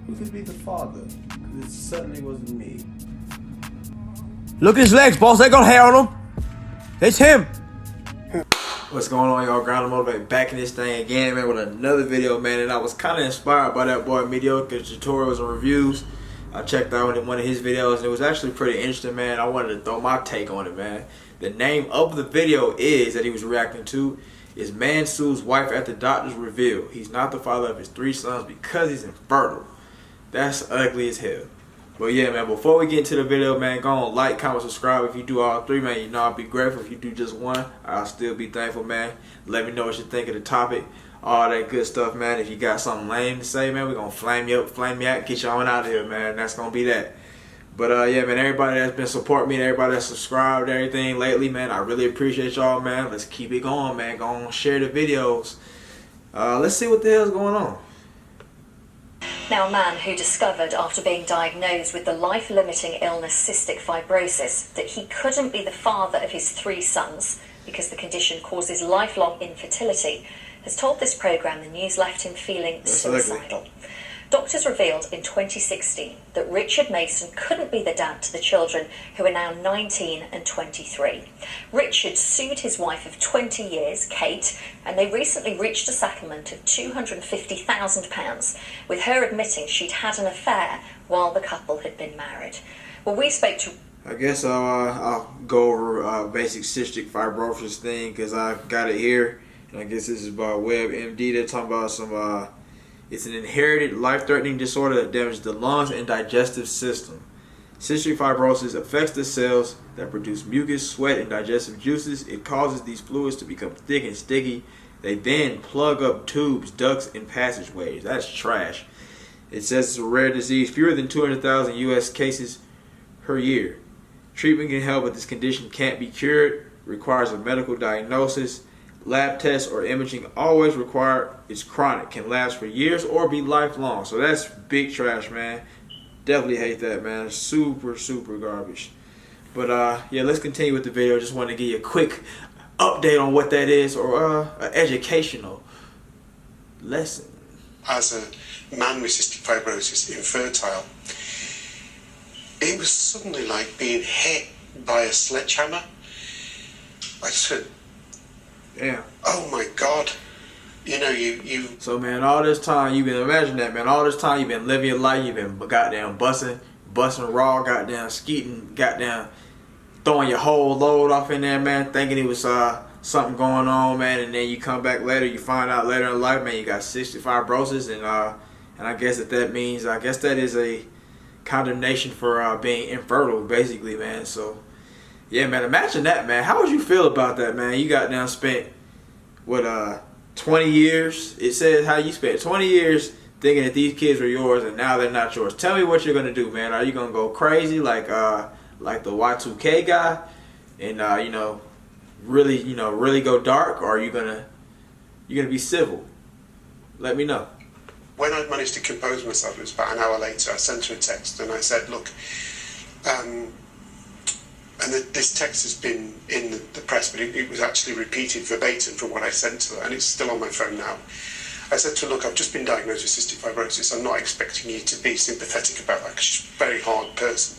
Who could be the father? Because it certainly wasn't me. Look at his legs, boss. They got hair on them. It's him. What's going on, y'all? Ground Motivate back in this thing again, man, with another video, man. And I was kind of inspired by that boy Mediocre Tutorials and Reviews. I checked out one of his videos, and it was actually pretty interesting, man. I wanted to throw my take on it, man. The name of the video that he was reacting to is Man Sues Wife at the Doctor's Reveal. He's not the father of his 3 sons because he's infertile. That's ugly as hell. But yeah, man, before we get into the video, man, go on, like, comment, subscribe. If you do all 3, man, you know I'll be grateful. If you do just 1, I'll still be thankful, man. Let me know what you think of the topic, all that good stuff, man. If you got something lame to say, man, we're going to flame you up, flame you out, get you on out of here, man. That's going to be that. But yeah, man, everybody that's been supporting me, and everybody that's subscribed and everything lately, man, I really appreciate y'all, man. Let's keep it going, man. Go on, share the videos. Let's see what the hell's going on. Now, a man who discovered after being diagnosed with the life-limiting illness cystic fibrosis that he couldn't be the father of his 3 sons because the condition causes lifelong infertility has told this programme the news left him feeling suicidal. Doctors revealed in 2016 that Richard Mason couldn't be the dad to the children, who are now 19 and 23. Richard sued his wife of 20 years, Kate, and they recently reached a settlement of £250,000, with her admitting she'd had an affair while the couple had been married. Well, we spoke to... I guess I'll go over basic cystic fibrosis thing because I got it here. And I guess this is by WebMD. They're talking about some... It's an inherited life-threatening disorder that damages the lungs and digestive system. Cystic fibrosis affects the cells that produce mucus, sweat, and digestive juices. It causes these fluids to become thick and sticky. They then plug up tubes, ducts, and passageways. That's trash. It says it's a rare disease, fewer than 200,000 U.S. cases per year. Treatment can help, but this condition can't be cured, requires a medical diagnosis. Lab tests or imaging always required. It's chronic, can last for years or be lifelong. So that's big trash, man. Definitely hate that, man. Super, super garbage. But yeah, let's continue with the video. Just wanted to give you a quick update on what that is, or an educational lesson. As a man with cystic fibrosis, infertile, it was suddenly like being hit by a sledgehammer. I said, yeah. Oh my God. You know, you... So, man, all this time, you've been, imagine that, man. All this time, you've been living your life. You've been goddamn busting raw, goddamn skeeting, goddamn throwing your whole load off in there, man, thinking it was something going on, man. And then you come back later, you find out later in life, man, you got cystic fibrosis. And I guess that means, I guess that is a condemnation for being infertile, basically, man. So... yeah, man, imagine that, man. How would you feel about that, man? You got down spent, what, 20 years? It says how you spent 20 years thinking that these kids are yours and now they're not yours. Tell me what you're going to do, man. Are you going to go crazy like the Y2K guy and, really go dark? Or are you going to be civil? Let me know. When I managed to compose myself, it was about an hour later, I sent her a text and I said, look, and this text has been in the press, but it was actually repeated verbatim from what I sent to her, and it's still on my phone now. I said to her, look, I've just been diagnosed with cystic fibrosis. I'm not expecting you to be sympathetic about that, because she's a very hard person.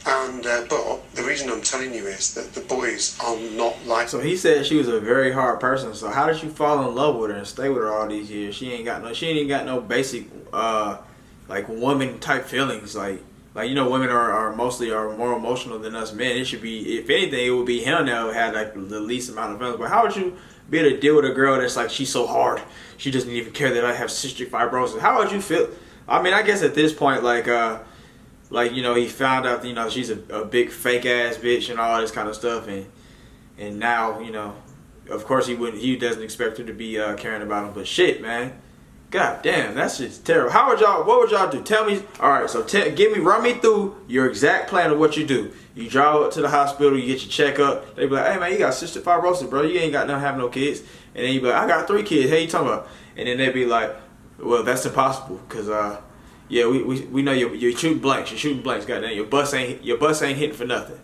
And but the reason I'm telling you is that the boys are not like... So he said she was a very hard person. So how did you fall in love with her and stay with her all these years? She ain't even got no basic like woman type feelings, like you know, women are mostly more emotional than us men. It should be, if anything, it would be him that would have like the least amount of feelings. But how would you be able to deal with a girl that's like, she's so hard, she doesn't even care that I have cystic fibrosis? How would you feel? I mean, I guess at this point, like you know, he found out, you know, she's a big fake ass bitch and all this kind of stuff, and now, you know, of course he doesn't expect her to be caring about him. But shit, man. God damn, that's just terrible. What would y'all do? Tell me. All right, so run me through your exact plan of what you do. You drive up to the hospital, you get your checkup. They be like, hey man, you got cystic fibrosis, bro. You ain't got have no kids. And then you be like, I got 3 kids. Hey, you talking about? And then they be like, well, that's impossible, cause yeah, we know you're shooting blanks. You're shooting blanks. Goddamn, your bus ain't hitting for nothing.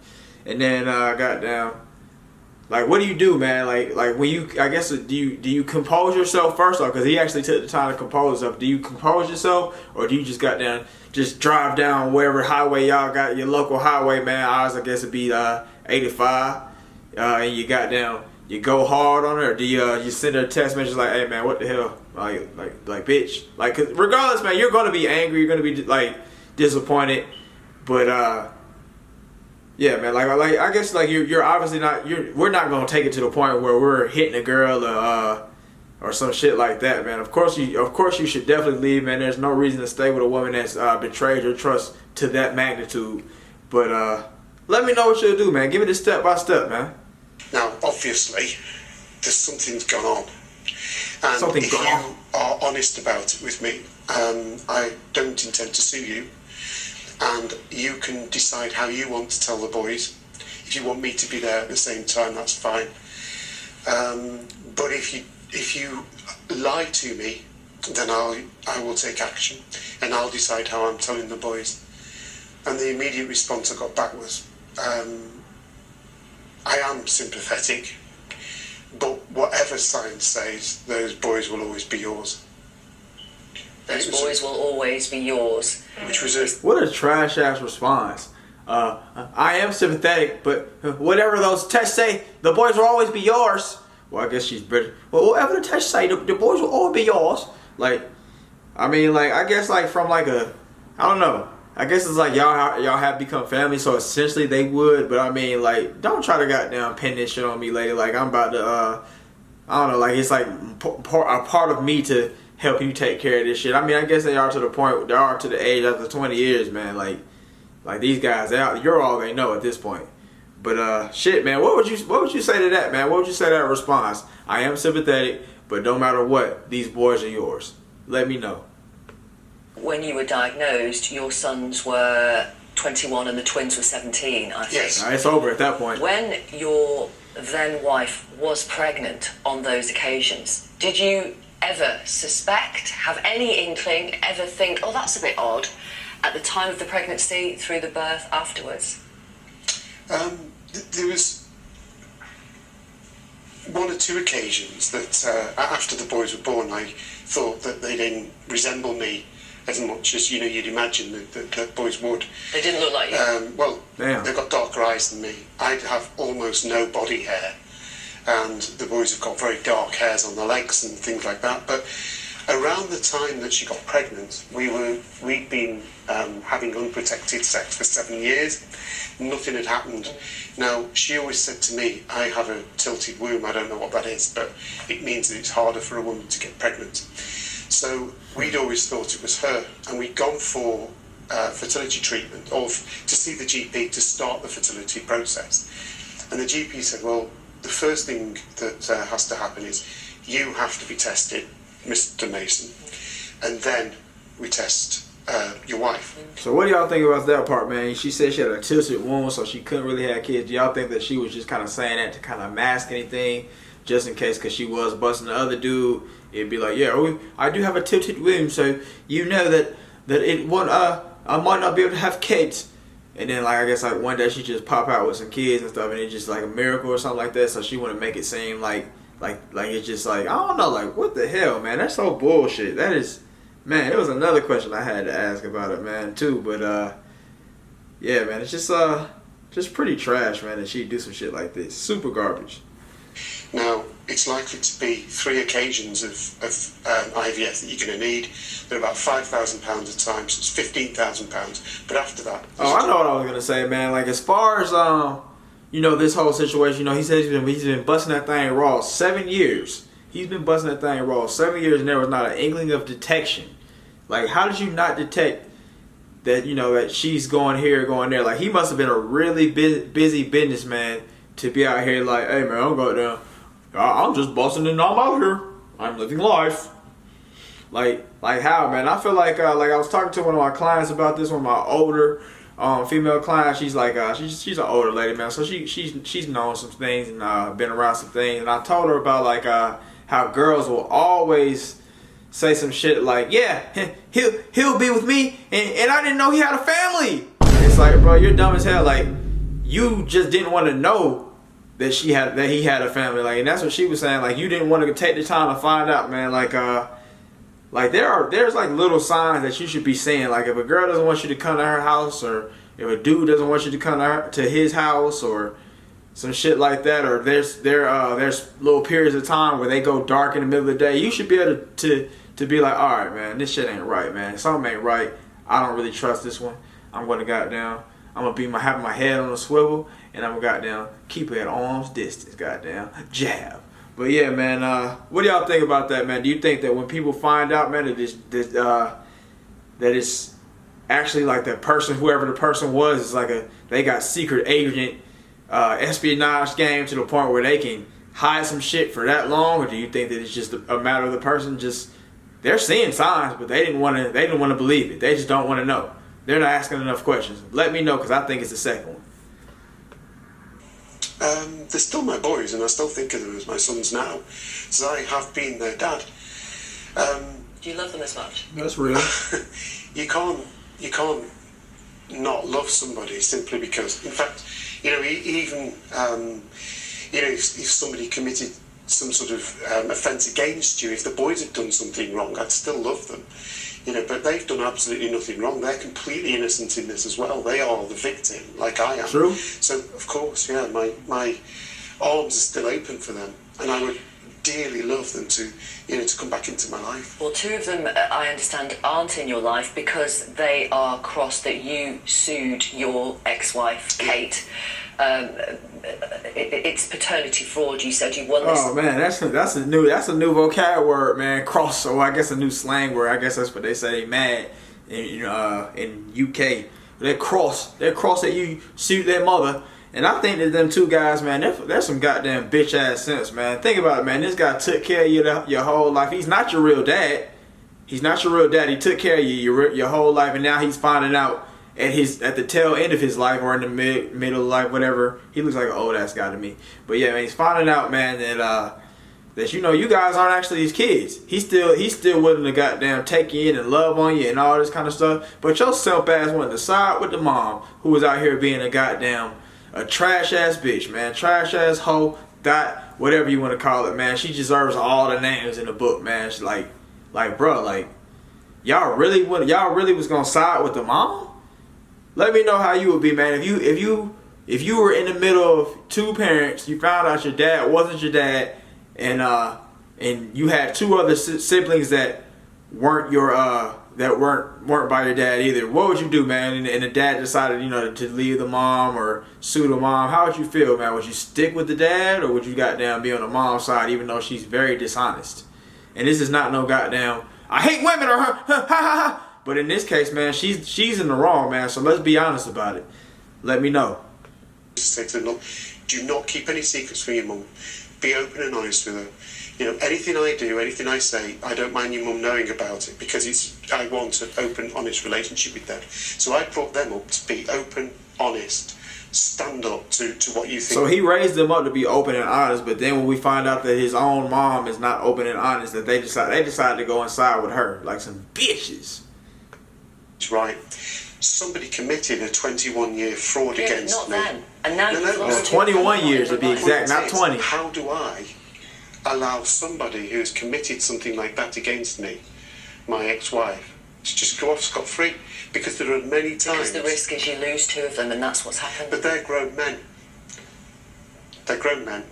And then goddamn, Like, what do you do, man? Like when you, I guess, do you compose yourself first off? Because he actually took the time to compose himself. Do you compose yourself, or do you just just drive down wherever highway y'all got, your local highway, man? Ours, I guess, it'd be 85, and you got down. You go hard on it, or do you send her a text message like, "Hey, man, what the hell, like, bitch?" Like, 'cause regardless, man, you're gonna be angry, you're gonna be like disappointed, but yeah, man, like I guess like you're obviously not, we're not gonna take it to the point where we're hitting a girl or some shit like that, man. Of course you should definitely leave, man. There's no reason to stay with a woman that's betrayed your trust to that magnitude. But let me know what you'll do, man. Give it a step by step, man. Now, obviously, there's something's gone on, and Something's if gone you on. are honest about it with me, I don't intend to sue you. And you can decide how you want to tell the boys. If you want me to be there at the same time, that's fine. But if you lie to me, then I will take action, and I'll decide how I'm telling the boys. And the immediate response I got back was, I am sympathetic, but whatever science says, those boys will always be yours. Those boys will always be yours. Which was a What a trash ass response. I am sympathetic, but whatever those tests say, the boys will always be yours. Well, I guess she's British. Well, whatever the tests say, the boys will always be yours. Like, I mean, like, I guess like from like I don't know. I guess it's like y'all have become family, so essentially they would. But I mean, like, don't try to goddamn pin this shit on me, lady. Like, I'm about to I don't know. Like, it's like a part of me to help you take care of this shit. I mean, I guess they are to the point, they are to the age after 20 years, man. Like these guys, you're all they know at this point. But shit, man, what would you say to that, man? What would you say to that response? I am sympathetic, but no matter what, these boys are yours. Let me know. When you were diagnosed, your sons were 21 and the twins were 17, I think. Yes. It's over at that point. When your then wife was pregnant on those occasions, did you ever suspect, have any inkling, ever think, oh, that's a bit odd, at the time of the pregnancy, through the birth, afterwards? There was one or two occasions that after the boys were born, I thought that they didn't resemble me as much as you'd imagine that boys would. They didn't look like you. Well, Damn. they've got darker eyes than me. I'd have almost no body hair, and the boys have got very dark hairs on the legs and things like that. But around the time that she got pregnant, we'd been having unprotected sex for 7 years. Nothing had happened. Now, she always said to me, I have a tilted womb. I don't know what that is, but it means that it's harder for a woman to get pregnant. So we'd always thought it was her, and we'd gone for fertility treatment, or to see the GP to start the fertility process. And the GP said, well, the first thing that has to happen is you have to be tested, Mr. Mason, and then we test your wife. So what do y'all think about that part, man? She said she had a tilted womb, so she couldn't really have kids. Do y'all think that she was just kind of saying that to kind of mask anything, just in case, because she was busting the other dude? It'd be like, yeah, I do have a tilted womb, so you know that it won't. I might not be able to have kids. And then, like, I guess like one day she just pop out with some kids and stuff, and it's just like a miracle or something like that. So she want to make it seem like it's just like, I don't know, like, what the hell, man? That's so bullshit. That is. Man, it was another question I had to ask about it, man, too. But yeah, man, it's just pretty trash, man, that she'd do some shit like this. Super garbage. Now, it's likely to be 3 occasions of IVF that you're going to need. They're about £5,000 a time, so it's £15,000. But after that... Oh, I know what I was going to say, man. Like, as far as, this whole situation, he said he's been busting that thing raw 7 years. He's been busting that thing raw 7 years, and there was not an inkling of detection. Like, how did you not detect that, that she's going here, going there? Like, he must have been a really busy businessman to be out here like, hey, man, I'm just busting and I'm out here. I'm living life. Like how, man? I feel like I was talking to one of my clients about this, one of my older female clients. She's like, she's an older lady, man. So she's known some things and been around some things. And I told her about like how girls will always say some shit like, yeah, he'll be with me, and I didn't know he had a family. It's like, bro, you're dumb as hell. Like, you just didn't want to know that he had a family. Like, and that's what she was saying. Like, you didn't want to take the time to find out, man. Like there's like little signs that you should be seeing. Like, if a girl doesn't want you to come to her house, or if a dude doesn't want you to come to his house, or some shit like that, or there's little periods of time where they go dark in the middle of the day, you should be able to be like, all right, man, this shit ain't right, man. Something ain't right. I don't really trust this one. I'm gonna having my head on a swivel, and I'm gonna goddamn keep it at arm's distance, goddamn jab. But yeah, man, what do y'all think about that, man? Do you think that when people find out, man, that it's actually like that person, whoever the person was, is like they got secret agent espionage game to the point where they can hide some shit for that long? Or do you think that it's just a matter of the person just, they're seeing signs, but they didn't want to believe it. They just don't want to know. They're not asking enough questions. Let me know, because I think it's the second one. They're still my boys, and I still think of them as my sons now, so I have been their dad. Do you love them as much? That's real. You can't not love somebody simply because, in fact, you know, even you know, if somebody committed some sort of offence against you, if the boys had done something wrong, I'd still love them. You know, but they've done absolutely nothing wrong. They're completely innocent in this as well. They are the victim, like I am. True. So, of course, yeah, my arms are still open for them, and I would dearly love them to, you know, to come back into my life. Well, two of them, I understand, aren't in your life because they are cross that you sued your ex-wife, Kate. It's paternity fraud. You said you won this. Oh man, that's a new vocab word, man. Cross, so I guess a new slang word. I guess that's what they say. Mad in UK. They're cross that you sued their mother. And I think that them two guys, man, they're some goddamn bitch ass sense, man. Think about it, man. This guy took care of you your whole life. He's not your real dad. He's not your real dad. He took care of you your whole life, and now he's finding out at the tail end of his life, or in the middle of life, whatever. He looks like an old ass guy to me. But yeah, man, he's finding out, man, that you know, you guys aren't actually his kids. He's still willing to goddamn take you in and love on you and all this kind of stuff. But your self ass went to side with the mom, who was out here being a trash ass bitch, man. Trash ass hoe, whatever you want to call it, man. She deserves all the names in the book, man. She's like, bro, like, y'all really was gonna side with the mom? Let me know how you would be, man. If you were in the middle of two parents, you found out your dad wasn't your dad, and you had two other siblings that weren't by your dad either. What would you do, man? And the dad decided, you know, to leave the mom or sue the mom. How would you feel, man? Would you stick with the dad, or would you goddamn be on the mom's side, even though she's very dishonest? And this is not no goddamn I hate women or her, ha ha ha. But in this case, man, she's in the wrong, man. So let's be honest about it. Let me know. Say to them, look, do not keep any secrets from your mum. Be open and honest with her. You know, anything I do, anything I say, I don't mind your mum knowing about it, because I want an open, honest relationship with them. So I brought them up to be open, honest, stand up to what you think. So he raised them up to be open and honest, but then when we find out that his own mom is not open and honest, that they decided to go inside with her like some bitches. Right. Somebody committed a 21-year fraud against me. Not then. And now you've lost 21 years to be exact, not 20. How do I allow somebody who's committed something like that against me, my ex-wife, to just go off scot-free? Because there are many times... Because the risk is you lose two of them, and that's what's happened. But they're grown men. They're grown men.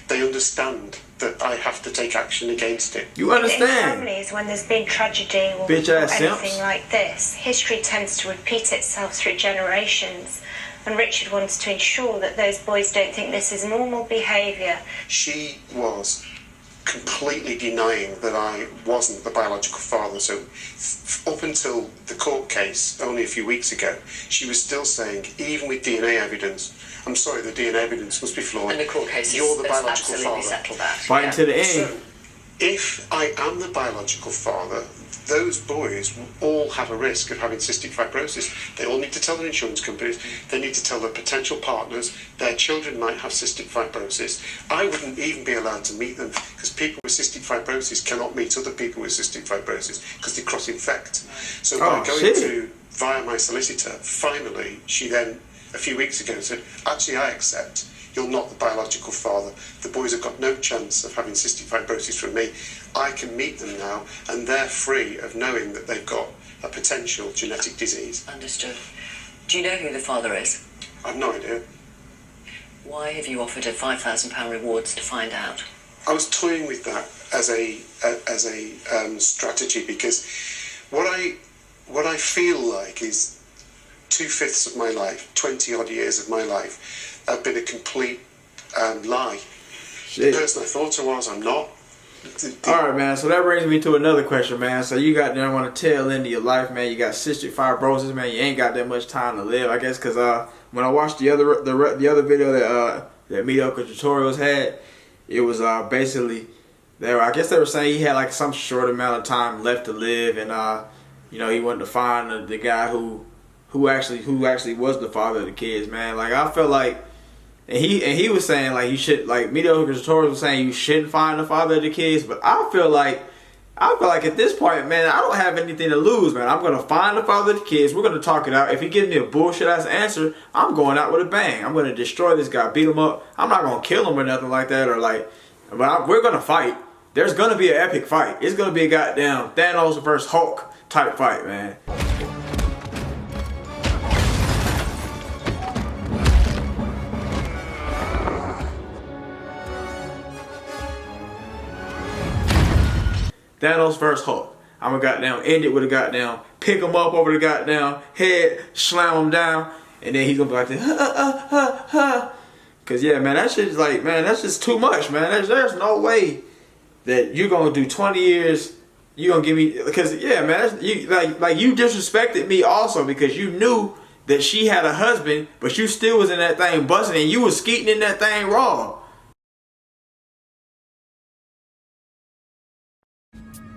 They understand that I have to take action against it. You understand? In families, when there's been tragedy or anything like this, history tends to repeat itself through generations. And Richard wants to ensure that those boys don't think this is normal behaviour. She was completely denying that I wasn't the biological father. So up until the court case only a few weeks ago, she was still saying, even with DNA evidence, I'm sorry, the DNA evidence must be flawed. And the court case You're the biological absolutely father. settled that. Fighting to the end. So if I am the biological father, those boys all have a risk of having cystic fibrosis. They all need to tell their insurance companies, they need to tell their potential partners, their children might have cystic fibrosis. I wouldn't even be allowed to meet them, because people with cystic fibrosis cannot meet other people with cystic fibrosis because they cross-infect. So by going via my solicitor, finally she then a few weeks ago and said, actually, I accept you're not the biological father. The boys have got no chance of having cystic fibrosis from me. I can meet them now, and they're free of knowing that they've got a potential genetic disease. Understood. Do you know who the father is? I've no idea. Why have you offered a £5,000 reward to find out? I was toying with that as a strategy, because what I feel like is 2/5 of my life, 20 odd years of my life, have been a complete lie. Shit. The person I thought I was, I'm not. Alright, man, so that brings me to another question, man. So you got there on the tail end of your life, man. You got cystic fibrosis, man. You ain't got that much time to live, I guess, because when I watched the other video that Mediocre Tutorials had, it was basically I guess they were saying he had like some short amount of time left to live, and you know, he wanted to find the guy who actually was the father of the kids, man. Like, I feel like, and he was saying like you should, like Mediocre Tutorials was saying you shouldn't find the father of the kids, but I feel like at this point, man, I don't have anything to lose, man. I'm gonna find the father of the kids. We're gonna talk it out. If he gives me a bullshit ass answer, I'm going out with a bang. I'm gonna destroy this guy, beat him up. I'm not gonna kill him or nothing like that, or like, but we're gonna fight. There's gonna be an epic fight. It's gonna be a goddamn Thanos versus Hulk type fight, man. Thanos versus Hulk. I'm gonna goddamn end it with a goddamn pick him up over the goddamn head, slam him down, and then he's gonna be like, Cause yeah, man, that shit's like, man, that's just too much, man. There's no way that you're gonna do 20 years. You gonna give me, because yeah, man, you like you disrespected me also because you knew that she had a husband, but you still was in that thing busting, and you was skeeting in that thing raw.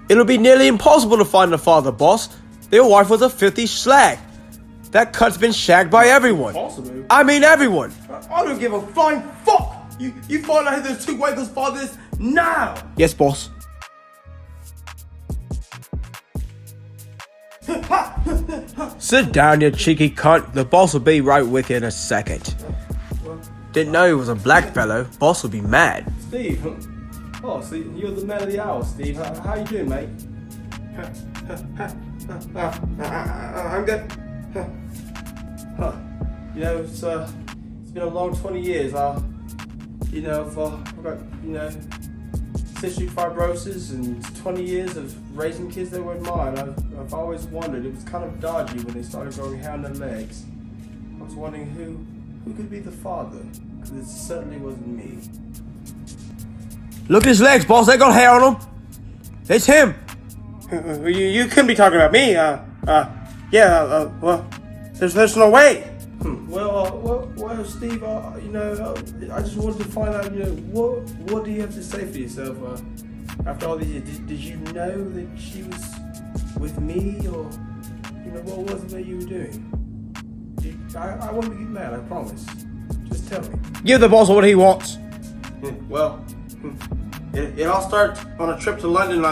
It'll be nearly impossible to find the father, boss. Their wife was a filthy slag. That cut's been shagged by everyone. Possible. I mean everyone. I don't give a flying fuck. You find out who those two wankers' father is now. Yes, boss. Sit down, you cheeky cunt. The boss will be right with you in a second. Didn't know he was a black fellow. Boss will be mad. Steve. Oh, so you're the man of the hour, Steve. How you doing, mate? I'm good. You know, it's been a long 20 years. You know, I've got, you know, cystic fibrosis and 20 years of raising kids that weren't mine. I've always wondered. It was kind of dodgy when they started growing hair on their legs. I was wondering who could be the father, because it certainly wasn't me. Look at his legs, boss. They got hair on them. It's him. You couldn't be talking about me. Well, there's no way. Well, Steve, you know, I just wanted to find out, you know, what do you have to say for yourself after all these years? Did you know that she was with me, or, you know, what was it that you were doing? I won't get mad, I promise. Just tell me. Give the boss what he wants. Well, it all started on a trip to London.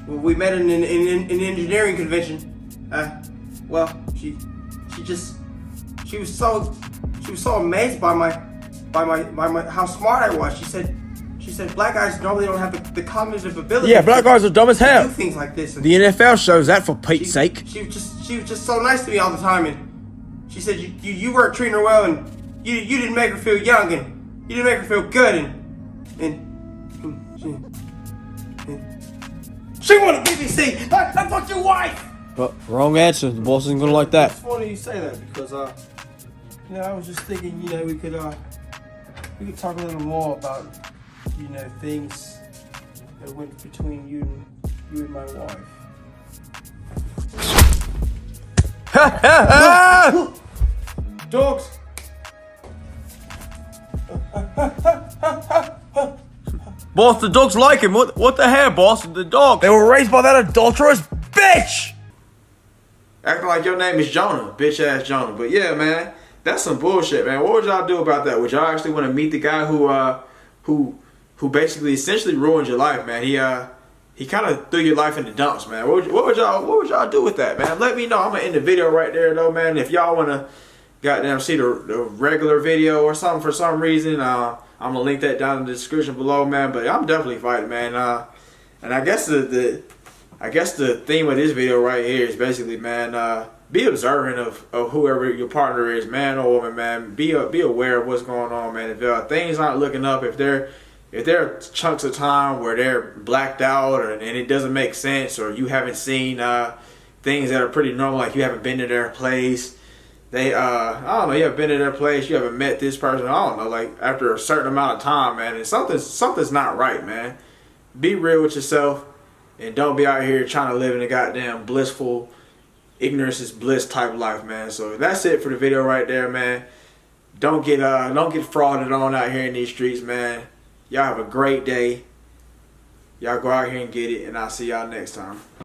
We met in an engineering convention. She was so amazed by my how smart I was. She said black guys normally don't have the cognitive ability. Yeah, black guys are dumb as hell. Do things like this. And the NFL shows that, for Pete's sake. She was just so nice to me all the time, and she said you weren't treating her well, and you didn't make her feel young, and you didn't make her feel good, and she wanted BBC. I fucked your wife. But wrong answer. The boss isn't gonna like that. It's funny you say that because, you know, I was just thinking, you know, we could talk a little more about, you know, things that went between you and my wife. Dogs. Boss, the dogs like him. What the hell, boss? The dogs. They were raised by that adulterous bitch. Acting like your name is Jonah, bitch ass Jonah. But yeah, man, that's some bullshit, man. What would y'all do about that? Would y'all actually want to meet the guy who basically essentially ruined your life, man? He kind of threw your life in the dumps, man. What would y'all do with that, man? Let me know. I'm gonna end the video right there, though, man. If y'all wanna goddamn see the regular video or something for some reason, I'm gonna link that down in the description below, man. But I'm definitely fighting, man. And I guess the theme of this video right here is basically, man, be observant of whoever your partner is, man or woman, man. Be aware of what's going on, man. If things aren't looking up, if there are chunks of time where they're blacked out and it doesn't make sense, or you haven't seen things that are pretty normal, like you haven't been to their place, I don't know, you haven't been to their place, you haven't met this person, I don't know, like after a certain amount of time, man, and something's not right, man. Be real with yourself and don't be out here trying to live in a goddamn blissful, ignorance is bliss type life, man. So that's it for the video right there, man. Don't get frauded on out here in these streets, man. Y'all have a great day. Y'all go out here and get it, and I'll see y'all next time.